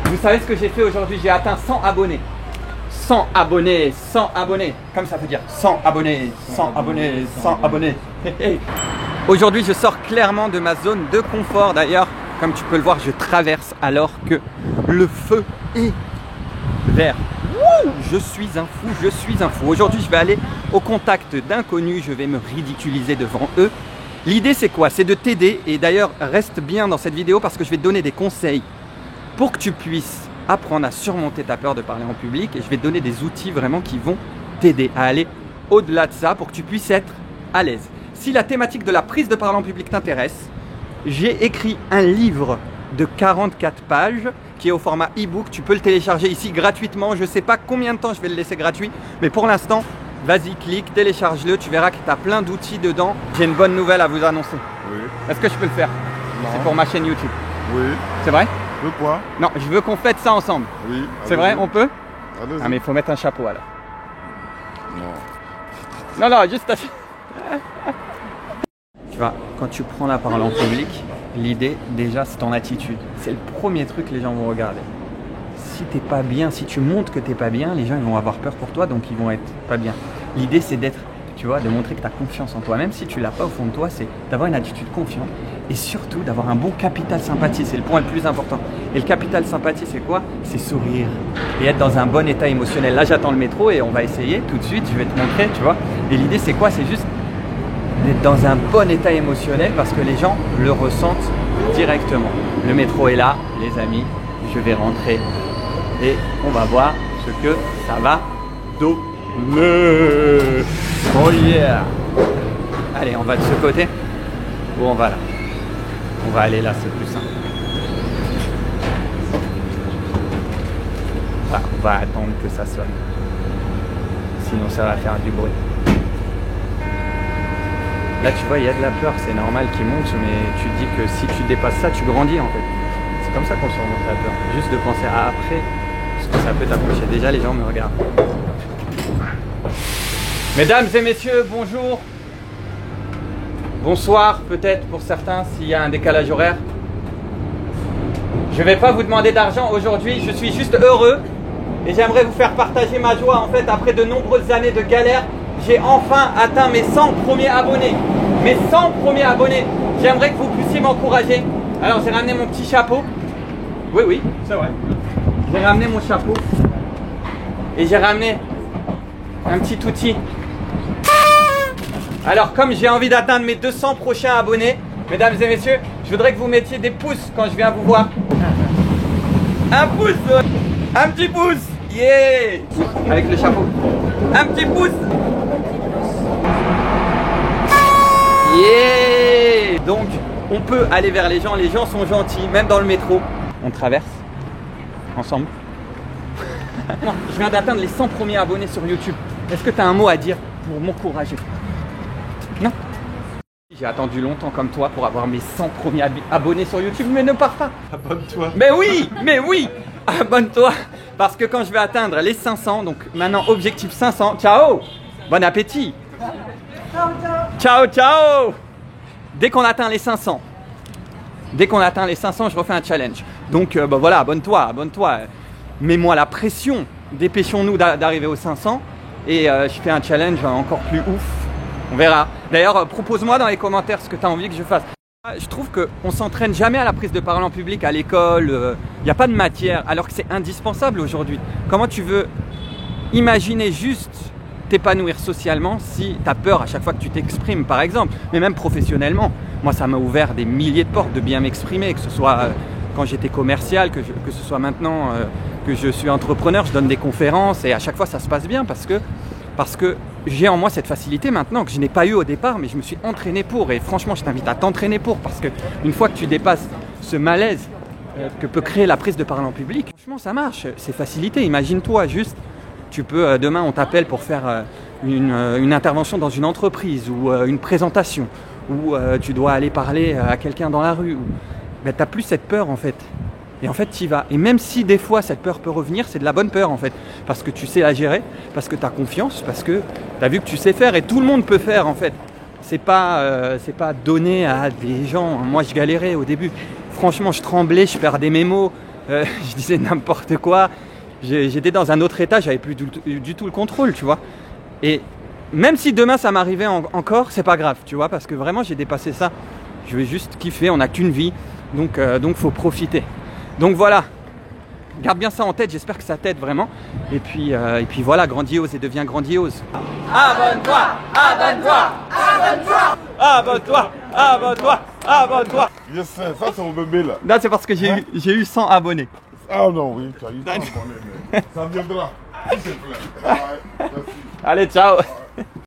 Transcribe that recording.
Vous savez ce que j'ai fait aujourd'hui? J'ai atteint 100 abonnés. 100 abonnés, 100 abonnés. Comme ça veut dire 100 abonnés, 100 abonnés, 100 abonnés. Aujourd'hui, je sors clairement de ma zone de confort. D'ailleurs, comme tu peux le voir, je traverse alors que le feu est vert. Wouh, je suis un fou, je suis un fou. Aujourd'hui, je vais aller au contact d'inconnus. Je vais me ridiculiser devant eux. L'idée, c'est quoi? C'est de t'aider. Et d'ailleurs, reste bien dans cette vidéo parce que je vais te donner des conseils pour que tu puisses apprendre à surmonter ta peur de parler en public. Et je vais te donner des outils vraiment qui vont t'aider à aller au-delà de ça pour que tu puisses être à l'aise. Si la thématique de la prise de parole en public t'intéresse, j'ai écrit un livre de 44 pages qui est au format e-book. Tu peux le télécharger ici gratuitement. Je ne sais pas combien de temps je vais le laisser gratuit, mais pour l'instant, vas-y, clique, télécharge-le. Tu verras que tu as plein d'outils dedans. J'ai une bonne nouvelle à vous annoncer. Oui. Est-ce que je peux le faire? C'est pour ma chaîne YouTube. Oui. C'est vrai? De quoi? Non, je veux qu'on fête ça ensemble. Oui. C'est vrai? On peut? Allez-y. Ah mais il faut mettre un chapeau alors. Non. Non, juste Tu vois, quand tu prends la parole en public, l'idée déjà c'est ton attitude. C'est le premier truc que les gens vont regarder. Si t'es pas bien, si tu montres que t'es pas bien, les gens ils vont avoir peur pour toi, donc ils vont être pas bien. L'idée c'est d'être, tu vois, de montrer que tu as confiance en toi. Même si tu l'as pas au fond de toi, c'est d'avoir une attitude confiante et surtout d'avoir un bon capital sympathie. C'est le point le plus important. Et le capital sympathie, c'est quoi? C'est sourire et être dans un bon état émotionnel. Là, j'attends le métro et on va essayer tout de suite. Je vais te montrer, tu vois. Et l'idée, c'est quoi? C'est juste d'être dans un bon état émotionnel parce que les gens le ressentent directement. Le métro est là, les amis. Je vais rentrer et on va voir ce que ça va donner. Oh yeah! Allez, on va de ce côté ou on va là? On va aller là, c'est plus simple. Enfin, on va attendre que ça sonne. Sinon, ça va faire du bruit. Là, tu vois, il y a de la peur, c'est normal qu'il monte, mais tu te dis que si tu dépasses ça, tu grandis en fait. C'est comme ça qu'on surmonte la peur. Juste de penser à après, ce que ça peut t'approcher. Déjà, les gens me regardent. Mesdames et messieurs, bonjour. Bonsoir, peut-être pour certains, s'il y a un décalage horaire. Je ne vais pas vous demander d'argent aujourd'hui, je suis juste heureux et j'aimerais vous faire partager ma joie. En fait, après de nombreuses années de galère, j'ai enfin atteint mes 100 premiers abonnés. Mes 100 premiers abonnés. J'aimerais que vous puissiez m'encourager. Alors, j'ai ramené mon petit chapeau. Oui, oui, c'est vrai. J'ai ramené mon chapeau et j'ai ramené un petit outil. Alors, comme j'ai envie d'atteindre mes 200 prochains abonnés, mesdames et messieurs, je voudrais que vous mettiez des pouces quand je viens vous voir. Un pouce, un petit pouce, yeah! Avec le chapeau. Un petit pouce. Yeah! Donc, on peut aller vers les gens sont gentils, même dans le métro. On traverse ensemble. Je viens d'atteindre les 100 premiers abonnés sur YouTube. Est-ce que tu as un mot à dire pour m'encourager? Non. J'ai attendu longtemps comme toi pour avoir mes 100 premiers abonnés sur YouTube, mais ne pars pas. Abonne-toi. Mais oui, abonne-toi. Parce que quand je vais atteindre les 500, donc maintenant objectif 500, ciao, bon appétit. Ciao, ciao. Dès qu'on atteint les 500, je refais un challenge. Donc bah voilà, abonne-toi. Mets-moi la pression, dépêchons-nous d'arriver aux 500 et je fais un challenge encore plus ouf. On verra. D'ailleurs, propose-moi dans les commentaires ce que tu as envie que je fasse. Je trouve qu'on ne s'entraîne jamais à la prise de parole en public à l'école. Il n'y a pas de matière, alors que c'est indispensable aujourd'hui. Comment tu veux imaginer juste t'épanouir socialement si tu as peur à chaque fois que tu t'exprimes, par exemple, mais même professionnellement. Moi, ça m'a ouvert des milliers de portes de bien m'exprimer, que ce soit quand j'étais commercial, que ce soit maintenant que je suis entrepreneur, je donne des conférences et à chaque fois, ça se passe bien parce que j'ai en moi cette facilité maintenant que je n'ai pas eu au départ, mais je me suis entraîné pour. Et franchement, je t'invite à t'entraîner pour parce qu'une fois que tu dépasses ce malaise que peut créer la prise de parole en public, franchement, ça marche. C'est facilité. Imagine-toi juste, tu peux, demain, on t'appelle pour faire une intervention dans une entreprise ou une présentation ou tu dois aller parler à quelqu'un dans la rue. Ben, tu n'as plus cette peur en fait. Et en fait, tu y vas. Et même si des fois, cette peur peut revenir, c'est de la bonne peur en fait. Parce que tu sais la gérer, parce que tu as confiance, parce que tu as vu que tu sais faire. Et tout le monde peut faire en fait. C'est pas donné à des gens. Moi, je galérais au début. Franchement, je tremblais, je perdais mes mots. je disais n'importe quoi. J'étais dans un autre état, j'avais plus du tout le contrôle, tu vois. Et même si demain ça m'arrivait encore, c'est pas grave, tu vois, parce que vraiment j'ai dépassé ça. Je vais juste kiffer, on n'a qu'une vie, donc faut profiter. Donc voilà, garde bien ça en tête, j'espère que ça t'aide vraiment. Et puis voilà, grandiose et deviens grandiose. Abonne-toi, abonne-toi, abonne-toi, abonne-toi, abonne-toi, abonne-toi. Yes, sir. Ça c'est mon bébé là. Là c'est parce que j'ai eu 100 abonnés. Ah non, oui, tu as eu 100 abonnés, mais ça viendra. S'il te plaît. Ouais, merci. Allez, ciao.